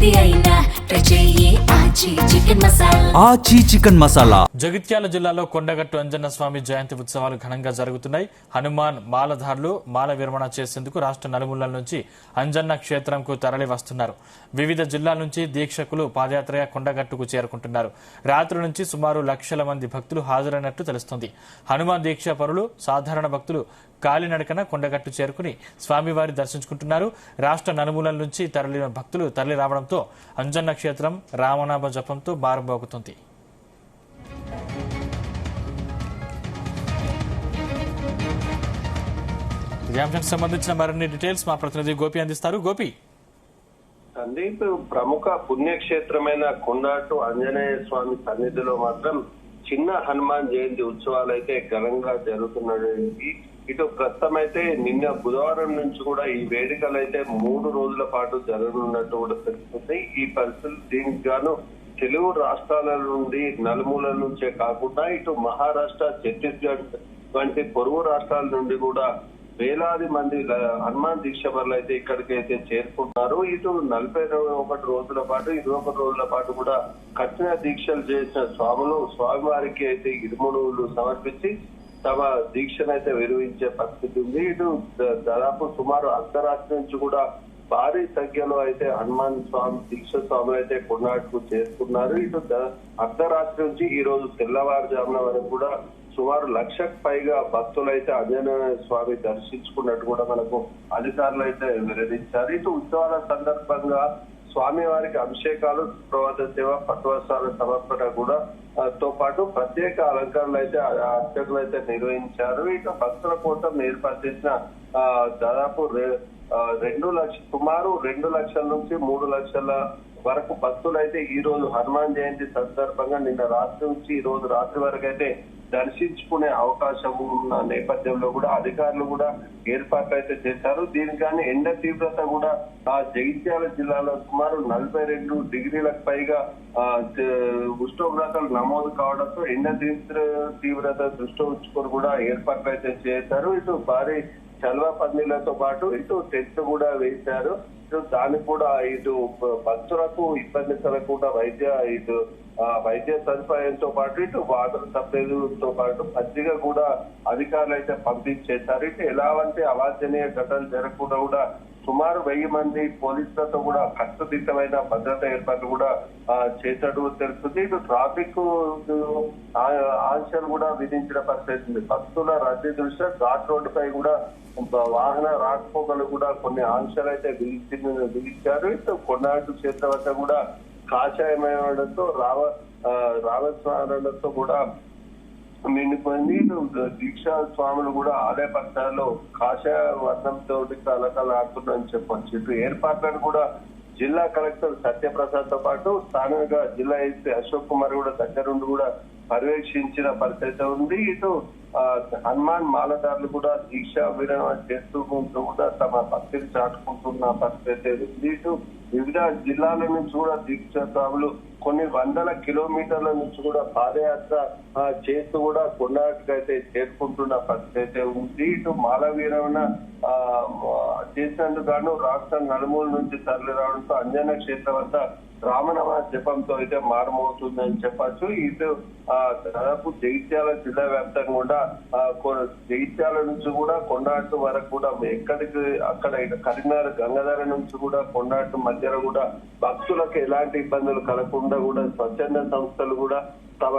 ఏది అయినా ట్రై చెయ్యి ఆచి చికెన్ మసాలా. జగిత్యాల జిల్లాలో కొండగట్టు అంజన్న స్వామి జయంతి ఉత్సవాలు ఘనంగా జరుగుతున్నాయి. హనుమాన్ మాలధారులు మాల విరమణ చేసేందుకు రాష్ట్ర నలుమూలల నుంచి అంజన్న క్షేత్రంకు తరలి వస్తున్నారు. వివిధ జిల్లాల నుంచి దీక్షకులు పాదయాత్రగా కొండగట్టుకు చేరుకుంటున్నారు. రాత్రి నుంచి సుమారు లక్షల మంది భక్తులు హాజరైనట్టు తెలుస్తోంది. హనుమాన్ దీక్ష పరులు సాధారణ భక్తులు కాలినడకన కొండగట్టు చేరుకుని స్వామివారి దర్శించుకుంటున్నారు. రాష్ట్ర నలుమూలల నుంచి తరలిన భక్తులు తరలి రావడంతో అంజన్న క్షేత్రం రామనామ జపంతో బారబోగుతుంది. ఈ అంశానికి సంబంధించిన మరిన్ని డీటెయిల్స్ మా ప్రతినిధి గోపి అందిస్తారు. గోపి, సందీప్, ప్రముఖ పుణ్యక్షేత్రమైన కొండగట్టు ఆంజనేయ స్వామి సన్నిధిలో మాత్రం చిన్న హనుమాన్ జయంతి ఉత్సవాలు అయితే ఘనంగా జరుగుతున్నాయి. ఇటు ప్రస్తుతం అయితే నిన్న బుధవారం నుంచి కూడా ఈ వేడుకలు అయితే 3 రోజుల పాటు జరగనున్నట్టు కూడా తెలుస్తుంది. ఈ పరిస్థితులు దీనికి గాను తెలుగు రాష్ట్రాల నుండి నలుమూలల నుంచే కాకుండా ఇటు మహారాష్ట్ర, ఛత్తీస్గఢ్ వంటి పొరుగు రాష్ట్రాల నుండి కూడా వేలాది మంది హనుమాన్ దీక్షపరులు అయితే ఇక్కడికైతే చేరుకుంటున్నారు. ఇటు 41 రోజుల పాటు 21 రోజుల పాటు కూడా కఠిన దీక్షలు చేసిన స్వామివారికి అయితే ఇరుముడులు సమర్పించి తమ దీక్షనైతే విరమించే పరిస్థితి ఉంది. ఇటు దాదాపు సుమారు అర్ధరాత్రి నుంచి కూడా భారీ సంఖ్యలో అయితే హనుమాన్ స్వామి దీక్ష స్వాములు అయితే కొండగట్టుకు చేరుకున్నారు. ఇటు అర్ధరాత్రి నుంచి ఈ రోజు తెల్లవారుజామున వరకు కూడా సుమారు 1,00,000కు పైగా భక్తులు అయితే ఆంజనేయ స్వామి దర్శించుకున్నట్టు కూడా మనకు అధికారులు అయితే వెల్లడించారు. ఇటు ఉత్సవాల సందర్భంగా స్వామి వారికి అభిషేకాలు, ప్రవాద సేవ, పట్టువస్త్రాల సమర్పణ కూడా తో పాటు ప్రత్యేక అలంకరణలు అయితే అర్చకులు అయితే నిర్వహించారు. ఇక భక్తుల కోసం ఏర్పాటు చేసిన దాదాపు 2 లక్షల నుంచి 3 లక్షల వరకు భక్తులు అయితే ఈ రోజు హనుమాన్ జయంతి సందర్భంగా నిన్న రాత్రి నుంచి ఈ రోజు రాత్రి వరకు అయితే దర్శించుకునే అవకాశం ఉన్న నేపథ్యంలో కూడా అధికారులు కూడా ఏర్పాట్లు అయితే చేశారు. దీనికి కానీ ఎండ తీవ్రత కూడా జగిత్యాల జిల్లాలో సుమారు 42 డిగ్రీలకు పైగా ఉష్ణోగ్రతలు నమోదు కావడంతో ఎండ తీవ్రత దృష్టి ఉంచుకొని కూడా ఏర్పాట్లు అయితే చేశారు. ఇటు భారీ చల్వ పందిళ్లతో పాటు ఇటు టెంట్ కూడా వేశారు. దానికి కూడా ఇటు భక్తులకు ఇబ్బంది కలగకుండా వైద్య సదుపాయంతో పాటు ఇటు వాటర్ సప్లైతో పాటు మజ్జిగ కూడా అధికారులు అయితే పంపించేశారు. ఇటు ఎలాంటి అవాంఛనీయ ఘటనలు జరగకుండా కూడా సుమారు 1000 మంది పోలీసులతో కూడా కట్టుదిట్టమైన భద్రతా ఏర్పాట్లు కూడా చేసినట్టు తెలుస్తుంది. ఇటు ట్రాఫిక్ ఆంక్షలు కూడా విధించిన పరిస్థితి ఉంది. భక్తుల రద్దీ దృష్ట్యా ఘాట్ రోడ్డుపై కూడా వాహన రాకపోకలు కూడా కొన్ని ఆంక్షలు అయితే విధించారు. ఇటు కొండగట్టు క్షేత్రం వద్ద కూడా కాషాయమయడంతో రామస్మరణతో కూడా నిండిపోయింది. దీక్షా స్వాములు కూడా ఆలయ పక్షాల్లో కాషాయ వర్ణంతో కలకలాడుతున్నారని చెప్పొచ్చు. ఇటు ఏర్పాట్లను కూడా జిల్లా కలెక్టర్ సత్యప్రసాద్ తో పాటు స్థానికంగా జిల్లా ఎస్పీ అశోక్ కుమార్ కూడా దగ్గరుండి కూడా పర్యవేక్షించిన పరిస్థితి ఉంది. ఇటు హనుమాన్ మాలదారులు కూడా దీక్ష విరమణ చేస్తూ కూడా తమ భక్తిని చాటుకుంటున్న పరిస్థితి ఉంది. ఇటు వివిధ జిల్లాల నుంచి కూడా దీక్ష స్వాములు కొన్ని వందల కిలోమీటర్ల నుంచి కూడా పాదయాత్ర చేస్తూ కూడా కొండగట్టుకు అయితే చేరుకుంటున్న పరిస్థితి ఉంది. ఇటు మాల విరమణ చేసినందుకు గాను రాష్ట్ర నలుమూల నుంచి తరలి రావడంతో అంజన్న క్షేత్రం వద్ద రామనామ జపంతో అయితే మారుమవుతుందని చెప్పచ్చు. ఇటు దాదాపు జగిత్యాల జిల్లా వ్యాప్తంగా కూడా జగిత్యాల నుంచి కూడా కొండగట్టు వరకు కూడా ఎక్కడికి అక్కడ కరీంనగర్ గంగాధర నుంచి కూడా కొండగట్టు మధ్యలో కూడా భక్తులకు ఎలాంటి ఇబ్బందులు కలగకుండా కూడా స్వచ్ఛంద సంస్థలు కూడా తమ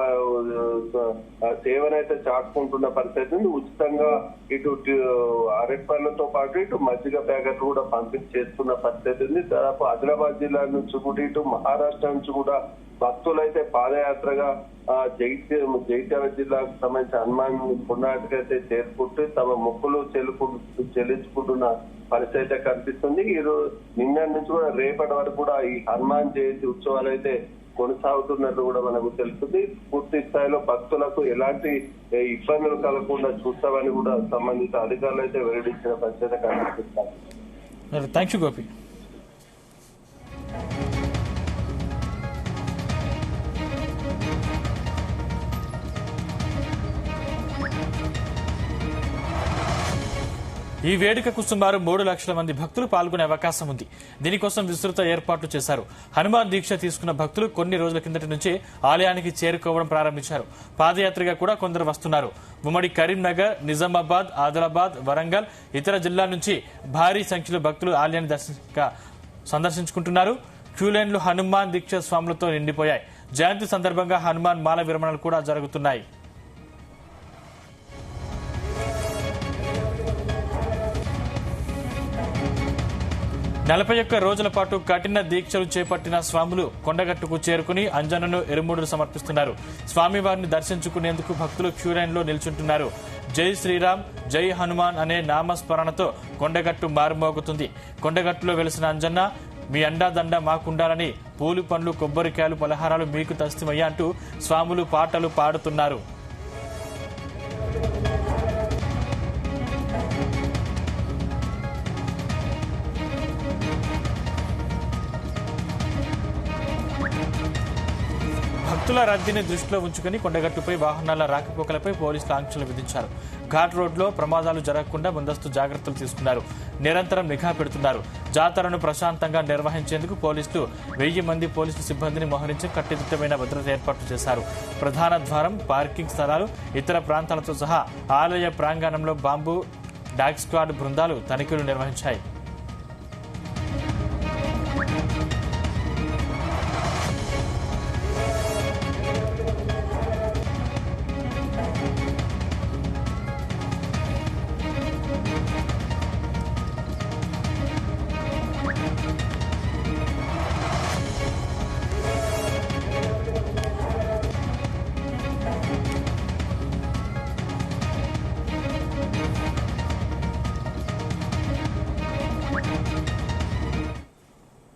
సేవనైతే చాటుకుంటున్న పరిస్థితి. ఉచితంగా ఇటు అరటిపళ్ళతో పాటు ఇటు మజ్జిగ ప్యాకెట్లు కూడా పంపిణీ చేస్తున్న పరిస్థితి ఉంది. దాదాపు ఆదిలాబాద్ జిల్లా నుంచి కూడా ఇటు మహారాష్ట్ర నుంచి కూడా భక్తులైతే పాదయాత్రగా జగిత్యాల జిల్లాకు సంబంధించిన హనుమాన్ కొండగట్టుకు అయితే చేరుకుంటూ తమ మొక్కులు చెల్లించుకుంటున్న పరిస్థితి అయితే కనిపిస్తుంది. నిన్న నుంచి కూడా రేపటి వరకు కూడా ఈ హనుమాన్ జయంతి ఉత్సవాలు అయితే కొనసాగుతున్నట్టు కూడా మనకు తెలుస్తుంది. పూర్తి స్థాయిలో భక్తులకు ఎలాంటి ఇబ్బందులు కలగకుండా చూస్తామని కూడా సంబంధిత అధికారులు అయితే వెల్లడించిన పరిస్థితి కనిపిస్తున్నారు. Thank you Gopi. ఈ వేడుకకు సుమారు 3 లక్షల మంది భక్తులు పాల్గొనే అవకాశం ఉంది. దీనికోసం విస్తృత ఏర్పాట్లు చేశారు. హనుమాన్ దీక్ష తీసుకున్న భక్తులు కొన్ని రోజుల కిందటి నుంచి ఆలయానికి చేరుకోవడం ప్రారంభించారు. పాదయాత్రగా కూడా కొందరు వస్తున్నారు. ఉమ్మడి కరీంనగర్, నిజామాబాద్, ఆదిలాబాద్, వరంగల్, ఇతర జిల్లాల నుంచి భారీ సంఖ్యలో భక్తులు ఆలయాన్ని సందర్శించుకుంటున్నారు. క్యూలైన్లు హనుమాన్ దీక్ష స్వాములతో నిండిపోయాయి. జయంతి సందర్భంగా హనుమాన్ మాల విరమణలు కూడా జరుగుతున్నాయి. 41 రోజుల పాటు కఠిన దీక్షలు చేపట్టిన స్వాములు కొండగట్టుకు చేరుకుని అంజనను ఎరుముడులు సమర్పిస్తున్నారు. స్వామివారిని దర్శించుకునేందుకు భక్తులు క్యూలైన్లో నిల్చుంటున్నారు. జై శ్రీరామ్, జై హనుమాన్ అనే నామస్మరణతో కొండగట్టు మారుమోగుతుంది. కొండగట్టులో వెలిసిన అంజన్న మీ అండాదండ మాకుండాలని పూలు, పండ్లు, కొబ్బరికాయలు, పలహారాలు మీకు తస్తిమయ్యా అంటూ స్వాములు పాటలు పాడుతున్నారు. భక్తుల రద్దీని దృష్టిలో ఉంచుకుని కొండగట్టుపై వాహనాల రాకపోకలపై పోలీసులు ఆంక్షలు విధించారు. ఘాట్ రోడ్లో ప్రమాదాలు జరగకుండా ముందస్తు జాగ్రత్తలు తీసుకున్నారు. నిరంతరం నిఘా పెడుతున్నారు. జాతరను ప్రశాంతంగా నిర్వహించేందుకు పోలీసులు 1000 మంది పోలీసు సిబ్బందిని మోహరించి కట్టుదిట్టమైన భద్రత ఏర్పాట్లు చేశారు. ప్రధాన ద్వారం, పార్కింగ్ స్థలాలు, ఇతర ప్రాంతాలతో సహా ఆలయ ప్రాంగణంలో బాంబు, డాగ్ స్క్వాడ్ బృందాలు తనిఖీలు నిర్వహించాయి.